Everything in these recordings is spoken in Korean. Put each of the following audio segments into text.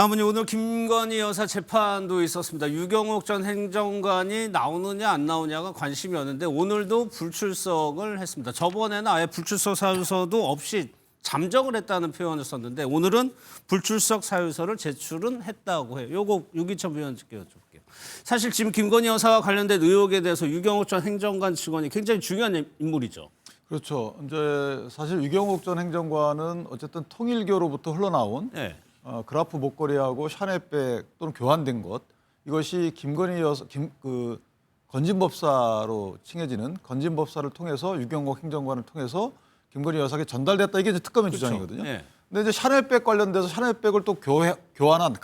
다음은 오늘 김건희 여사 재판도 있었습니다. 유경옥 전 행정관이 나오느냐 안 나오냐가 관심이었는데 오늘도 불출석을 했습니다. 저번에는 아예 불출석 사유서도 없이 잠적을 했다는 표현을 썼는데 오늘은 불출석 사유서를 제출은 했다고 해요. 요거 유기천 위원님께 여쭤볼게요. 사실 지금 김건희 여사와 관련된 의혹에 대해서 유경옥 전 행정관 직원이 굉장히 중요한 인물이죠. 그렇죠. 이제 사실 유경옥 전 행정관은 어쨌든 통일교로부터 흘러나온 네. 그라프 목걸이하고 샤넬백 또는 교환된 것, 이것이 김건희 여사 건진법사로 칭해지는 건진법사를 통해서 유경옥 행정관을 통해서 김건희 여사에게 전달됐다, 이게 이제 특검의 그렇죠. 주장이거든요. 네. 근데 이제 샤넬백 관련돼서 샤넬백을 또 교환한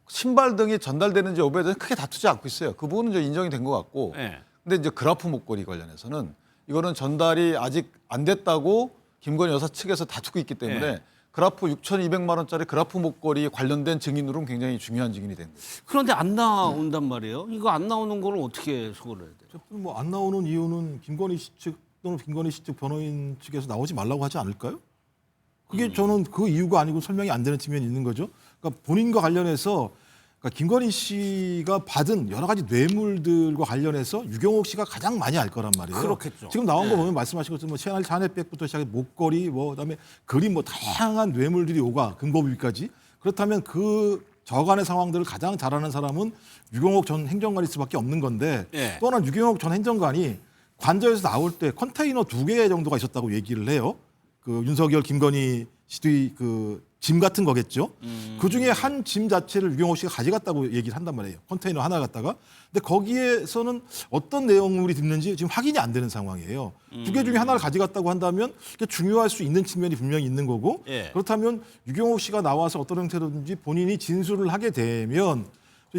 신발 등이 전달되는지 여부에 대해서 크게 다투지 않고 있어요. 그 부분은 이제 인정이 된 것 같고. 네. 근데 이제 그라프 목걸이 관련해서는 이거는 전달이 아직 안 됐다고 김건희 여사 측에서 다투고 있기 때문에 네. 그라프 6,200만 원짜리 그라프 목걸이 관련된 증인으로는 굉장히 중요한 증인이 된 거죠. 그런데 안 나온단 말이에요. 이거 안 나오는 걸 어떻게 해석을 해야 돼요? 뭐 안 나오는 이유는 김건희 씨 측 또는 김건희 씨 측 변호인 측에서 나오지 말라고 하지 않을까요? 그게 저는 그 이유가 아니고 설명이 안 되는 측면이 있는 거죠. 그러니까 본인과 관련해서 그러니까 김건희 씨가 받은 여러 가지 뇌물들과 관련해서 유경옥 씨가 가장 많이 알 거란 말이에요. 그렇겠죠. 지금 나온 네. 거 보면 말씀하신 것처럼 뭐 샤넬백부터 시작해 목걸이, 뭐 그다음에 그림, 뭐 다양한 뇌물들이 오가 금고비까지. 그렇다면 그 저간의 상황들을 가장 잘 아는 사람은 유경옥 전 행정관일 수밖에 없는 건데 네. 또 하나 유경옥 전 행정관이 관저에서 나올 때 컨테이너 2개 정도가 있었다고 얘기를 해요. 그 윤석열, 김건희 씨의 그 짐 같은 거겠죠. 그 중에 한 짐 자체를 유경옥 씨가 가져갔다고 얘기를 한단 말이에요. 컨테이너 하나 갖다가. 근데 거기에서는 어떤 내용물이 듣는지 지금 확인이 안 되는 상황이에요. 2개 중에 하나를 가져갔다고 한다면 그게 중요할 수 있는 측면이 분명히 있는 거고. 예. 그렇다면 유경옥 씨가 나와서 어떤 형태로든지 본인이 진술을 하게 되면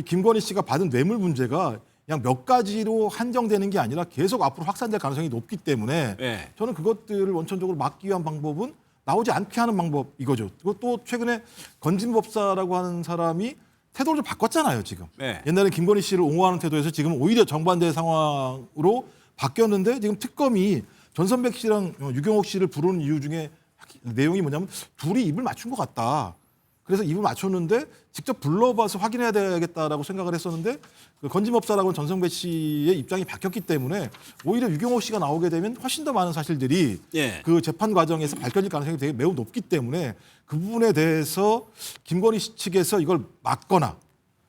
김건희 씨가 받은 뇌물 문제가 그냥 몇 가지로 한정되는 게 아니라 계속 앞으로 확산될 가능성이 높기 때문에 네. 저는 그것들을 원천적으로 막기 위한 방법은 나오지 않게 하는 방법 이거죠. 그리고 또 최근에 건진법사라고 하는 사람이 태도를 좀 바꿨잖아요, 지금. 네. 옛날에 김건희 씨를 옹호하는 태도에서 지금 오히려 정반대 상황으로 바뀌었는데 지금 특검이 전선백 씨랑 유경옥 씨를 부르는 이유 중에 내용이 뭐냐면 둘이 입을 맞춘 것 같다. 그래서 입을 맞췄는데 직접 불러봐서 확인해야 되겠다라고 생각을 했었는데 그 건진법사라고는 전성배 씨의 입장이 바뀌었기 때문에 오히려 유경옥 씨가 나오게 되면 훨씬 더 많은 사실들이 예. 그 재판 과정에서 밝혀질 가능성이 되게 매우 높기 때문에 그 부분에 대해서 김건희 씨 측에서 이걸 막거나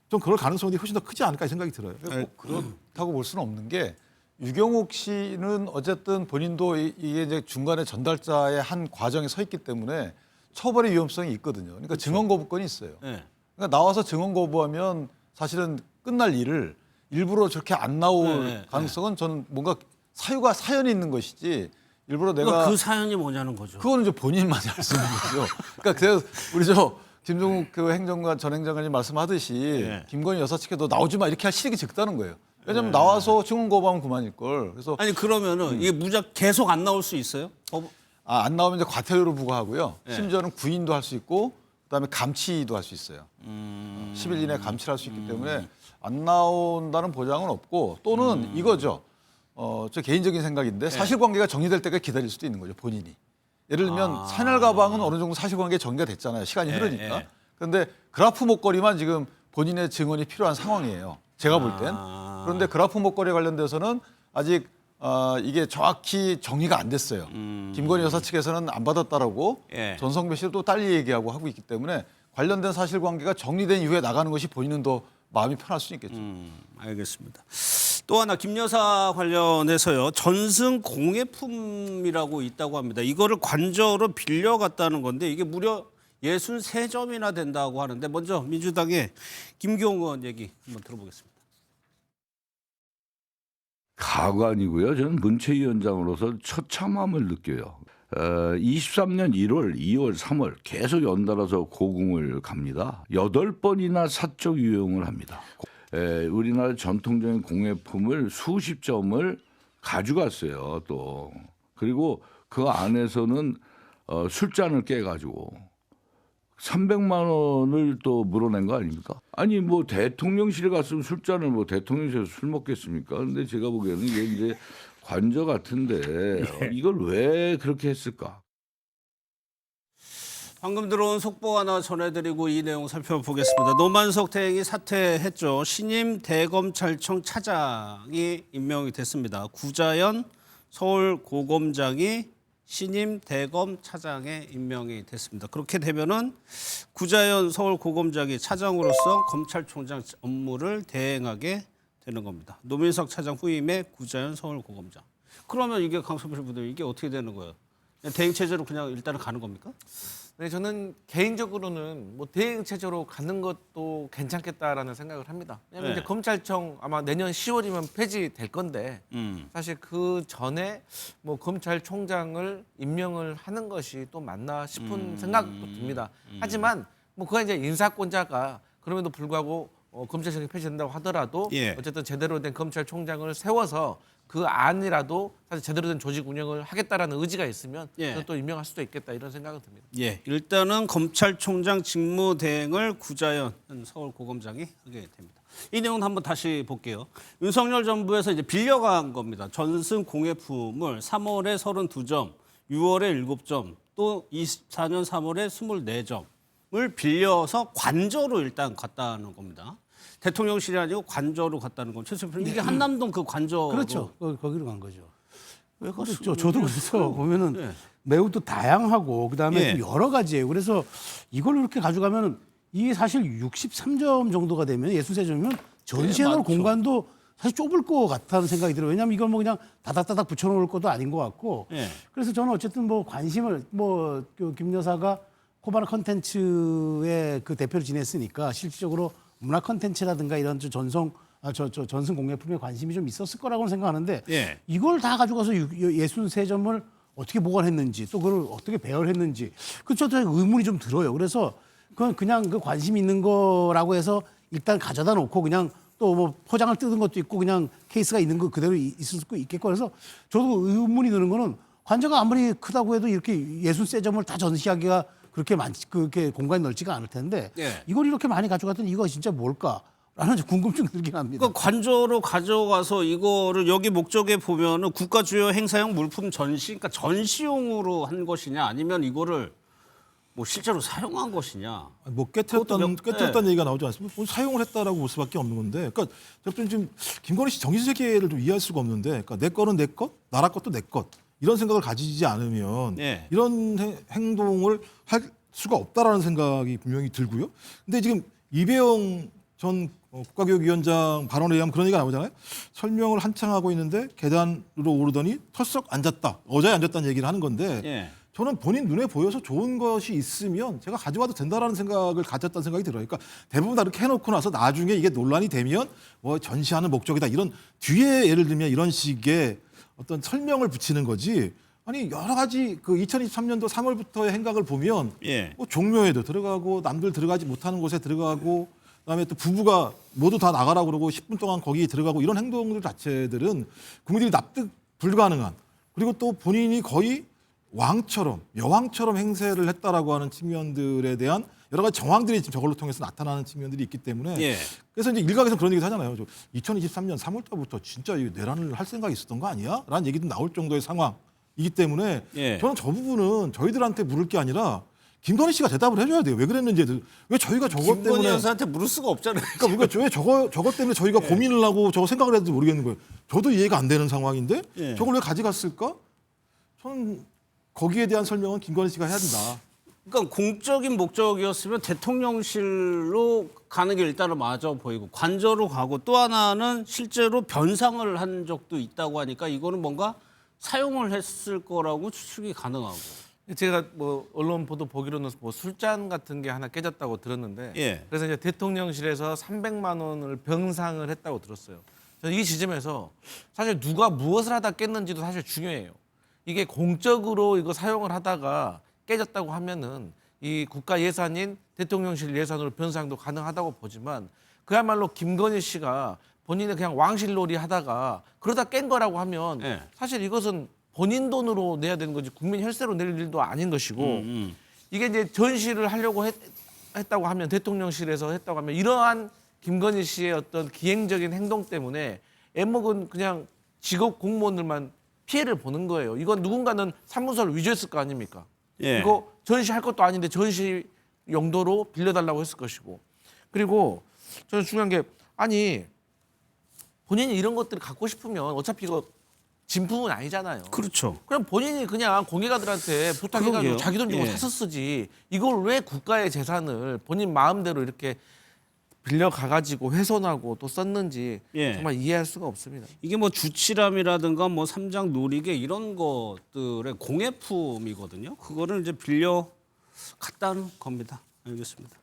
좀 그럴 가능성이 훨씬 더 크지 않을까 생각이 들어요. 그렇다고 볼 수는 없는 게 유경옥 씨는 어쨌든 본인도 이게 이제 중간에 전달자의 한 과정에 서 있기 때문에 처벌의 위험성이 있거든요. 그러니까 증언 거부권이 있어요. 네. 그러니까 나와서 증언 거부하면 사실은 끝날 일을 일부러 저렇게 안 나올 네, 가능성은 저는 뭔가 사연이 있는 것이지 일부러 그러니까 내가 그 사연이 뭐냐는 거죠. 그거는 이제 본인만이 알 수 있는 거죠. 그러니까 그래서 우리 김종욱 그 행정관 전 행정관이 말씀하듯이 네. 김건희 여사 측에도 나오지 마 이렇게 할 실익이 적다는 거예요. 왜냐하면 나와서 증언 거부하면 그만일 걸. 그래서 아니 그러면은 이게 무작 계속 안 나올 수 있어요? 안 나오면 이제 과태료를 부과하고요. 네. 심지어는 구인도 할 수 있고 그다음에 감치도 할 수 있어요. 10일 이내 감치를 할 수 있기 때문에 안 나온다는 보장은 없고 또는 이거죠. 저 개인적인 생각인데 사실관계가 정리될 때까지 기다릴 수도 있는 거죠. 본인이. 예를 들면 샤넬 가방은 어느 정도 사실관계 정리가 됐잖아요. 시간이 흐르니까. 그런데 그라프 목걸이만 지금 본인의 증언이 필요한 상황이에요. 제가 볼 땐. 그런데 그라프 목걸이에 관련돼서는 아직 이게 정확히 정리가 안 됐어요. 김건희 여사 측에서는 안 받았다라고 예. 전성배 씨도 또 딸리 얘기하고 하고 있기 때문에 관련된 사실관계가 정리된 이후에 나가는 것이 본인은 더 마음이 편할 수 있겠죠. 알겠습니다. 또 하나 김 여사 관련해서요. 전승 공예품이라고 있다고 합니다. 이거를 관저로 빌려갔다는 건데 이게 무려 63점이나 된다고 하는데 먼저 민주당의 김기홍 의원 얘기 한번 들어보겠습니다. 가관이고요. 저는 문체위원장으로서 처참함을 느껴요. 23년 1월, 2월, 3월 계속 연달아서 고궁을 갑니다. 8번이나 사적 유용을 합니다. 우리나라 전통적인 공예품을 수십 점을 가져갔어요. 또 그리고 그 안에서는 술잔을 깨가지고 300만 원을 또 물어낸 거 아닙니까? 아니 뭐 대통령실에 갔으면 술잔을 뭐 대통령실에서 술 먹겠습니까? 근데 제가 보기에는 이게 이제 관저 같은데 이걸 왜 그렇게 했을까? 방금 들어온 속보 하나 전해드리고 이 내용 살펴보겠습니다. 노만석 대행이 사퇴했죠. 신임 대검찰청 차장이 임명이 됐습니다. 구자연 서울고검장이 신임 대검 차장에 임명이 됐습니다. 그렇게 되면은 구자연 서울고검장이 차장으로서 검찰총장 업무를 대행하게 되는 겁니다. 노민석 차장 후임에 구자연 서울고검장. 그러면 이게 강성필 부대표 이게 어떻게 되는 거예요? 그냥 대행 체제로 그냥 일단은 가는 겁니까? 네, 저는 개인적으로는 뭐 대행 체제로 가는 것도 괜찮겠다라는 생각을 합니다. 왜냐하면 네. 이제 검찰청 아마 내년 10월이면 폐지될 건데 사실 그 전에 뭐 검찰총장을 임명을 하는 것이 또 맞나 싶은 생각도 듭니다. 하지만 뭐 그가 이제 인사권자가 그럼에도 불구하고 검찰청이 폐지된다고 하더라도 예. 어쨌든 제대로 된 검찰총장을 세워서 그 안이라도 사실 제대로 된 조직 운영을 하겠다라는 의지가 있으면 예. 저는 또 임명할 수도 있겠다 이런 생각은 듭니다. 예, 일단은 검찰총장 직무 대행을 구자연 서울고검장이 하게 됩니다. 이 내용 한번 다시 볼게요. 윤석열 정부에서 이제 빌려간 겁니다. 전승 공예품을 3월에 32점, 6월에 7점, 또 24년 3월에 24점을 빌려서 관저로 일단 갔다는 겁니다. 대통령실이 아니고 관저로 갔다는 건 최소한 이게 한남동 그 관저 그렇죠. 거기로 간 거죠. 왜 갔어? 저도 그래서 보면은 네. 매우 또 다양하고 그다음에 예. 좀 여러 가지예요. 그래서 이걸 이렇게 가져가면은 이게 사실 63점 정도가 되면 63점이면 전시해놓을 맞죠. 공간도 사실 좁을 것 같다는 생각이 들어요. 왜냐하면 이걸 뭐 그냥 다닥다닥 붙여놓을 것도 아닌 것 같고. 예. 그래서 저는 어쨌든 뭐 관심을 김 여사가 코바나 컨텐츠의 그 대표를 지냈으니까 실질적으로 문화 컨텐츠라든가 이런 전승 공예품에 관심이 좀 있었을 거라고는 생각하는데 예. 이걸 다 가져가서 63점을 어떻게 보관했는지 또 그걸 어떻게 배열했는지 그 저도 의문이 좀 들어요. 그래서 그건 그냥 그 관심 있는 거라고 해서 일단 가져다 놓고 그냥 또 뭐 포장을 뜯은 것도 있고 그냥 케이스가 있는 거 그대로 있을 수도 있겠고 그래서 저도 의문이 드는 거는 관저가 아무리 크다고 해도 이렇게 63점을 다 전시하기가 그렇게 공간이 넓지가 않을 텐데 예. 이걸 이렇게 많이 가져갔더니 이거 진짜 뭘까라는 궁금증이 들긴 합니다. 그러니까 관저로 가져가서 이거를 여기 목적에 보면은 국가 주요 행사용 물품 전시, 그러니까 전시용으로 한 것이냐, 아니면 이거를 뭐 실제로 사용한 것이냐. 뭐 그것도 깨뜨렸다는 얘기가 나오지 않습니까? 뭐 사용을 했다라고 볼 수밖에 없는 건데, 그러니까 저는 지금 김건희 씨 정신 세계를 좀 이해할 수가 없는데, 그러니까 내 거는 내 것, 나라 것도 내 것. 이런 생각을 가지지 않으면 예. 이런 행동을 할 수가 없다라는 생각이 분명히 들고요. 근데 지금 이배영 전 국가교육위원장 발언에 의하면 그런 얘기가 나오잖아요. 설명을 한창 하고 있는데 계단으로 오르더니 털썩 앉았다. 어자에 앉았다는 얘기를 하는 건데 예. 저는 본인 눈에 보여서 좋은 것이 있으면 제가 가져와도 된다라는 생각을 가졌다는 생각이 들어요. 그러니까 대부분 다 이렇게 해놓고 나서 나중에 이게 논란이 되면 뭐 전시하는 목적이다. 이런 뒤에 예를 들면 이런 식의 어떤 설명을 붙이는 거지. 아니 여러 가지 그 2023년도 3월부터의 행각을 보면 예. 뭐 종묘에도 들어가고 남들 들어가지 못하는 곳에 들어가고 그다음에 또 부부가 모두 다 나가라고 그러고 10분 동안 거기 들어가고 이런 행동들 자체들은 국민들이 납득 불가능한 그리고 또 본인이 거의 왕처럼 여왕처럼 행세를 했다라고 하는 측면들에 대한 여러 가지 정황들이 지금 저걸로 통해서 나타나는 측면들이 있기 때문에 예. 그래서 이제 일각에서 그런 얘기도 하잖아요. 2023년 3월달부터 진짜 이 내란을 할 생각이 있었던 거 아니야? 라는 얘기도 나올 정도의 상황이기 때문에 예. 저는 저 부분은 저희들한테 물을 게 아니라 김건희 씨가 대답을 해줘야 돼요. 왜 그랬는지. 왜 저희가 저것 김건희 때문에 여사한테 물을 수가 없잖아요. 그러니까 우리가 왜 저것 때문에 저희가 고민을 하고 저거 생각을 해야 될지 모르겠는 거예요. 저도 이해가 안 되는 상황인데 예. 저걸 왜 가져갔을까? 저는 거기에 대한 설명은 김건희 씨가 해야 된다. 그러니까 공적인 목적이었으면 대통령실로 가는 게 일단은 맞아 보이고 관저로 가고 또 하나는 실제로 변상을 한 적도 있다고 하니까 이거는 뭔가 사용을 했을 거라고 추측이 가능하고. 제가 뭐 언론 보도 보기로는 뭐 술잔 같은 게 하나 깨졌다고 들었는데 예. 그래서 이제 대통령실에서 300만 원을 병상을 했다고 들었어요. 저는 이 지점에서 사실 누가 무엇을 하다 깼는지도 사실 중요해요. 이게 공적으로 이거 사용을 하다가 깨졌다고 하면은 이 국가 예산인 대통령실 예산으로 변상도 가능하다고 보지만 그야말로 김건희 씨가 본인의 그냥 왕실놀이 하다가 그러다 깬 거라고 하면 예. 사실 이것은 본인 돈으로 내야 되는 거지 국민 혈세로 낼 일도 아닌 것이고 이게 이제 전시를 하려고 했다고 하면 대통령실에서 했다고 하면 이러한 김건희 씨의 어떤 기행적인 행동 때문에 애목은 그냥 직업 공무원들만 피해를 보는 거예요. 이건 누군가는 사무소를 위조했을 거 아닙니까? 예. 이거 전시할 것도 아닌데 전시 용도로 빌려달라고 했을 것이고. 그리고 저는 중요한 게 아니 본인이 이런 것들을 갖고 싶으면 어차피 이거 진품은 아니잖아요. 그렇죠. 그럼 본인이 그냥 공예가들한테 부탁해가지고 그러게요. 자기 돈 주고 예. 사서 쓰지. 이걸 왜 국가의 재산을 본인 마음대로 이렇게 빌려가가지고 훼손하고 또 썼는지 예. 정말 이해할 수가 없습니다. 이게 뭐 주치람이라든가 뭐 삼장 놀이개 이런 것들의 공예품이거든요. 그거를 이제 빌려 갔다는 겁니다. 알겠습니다.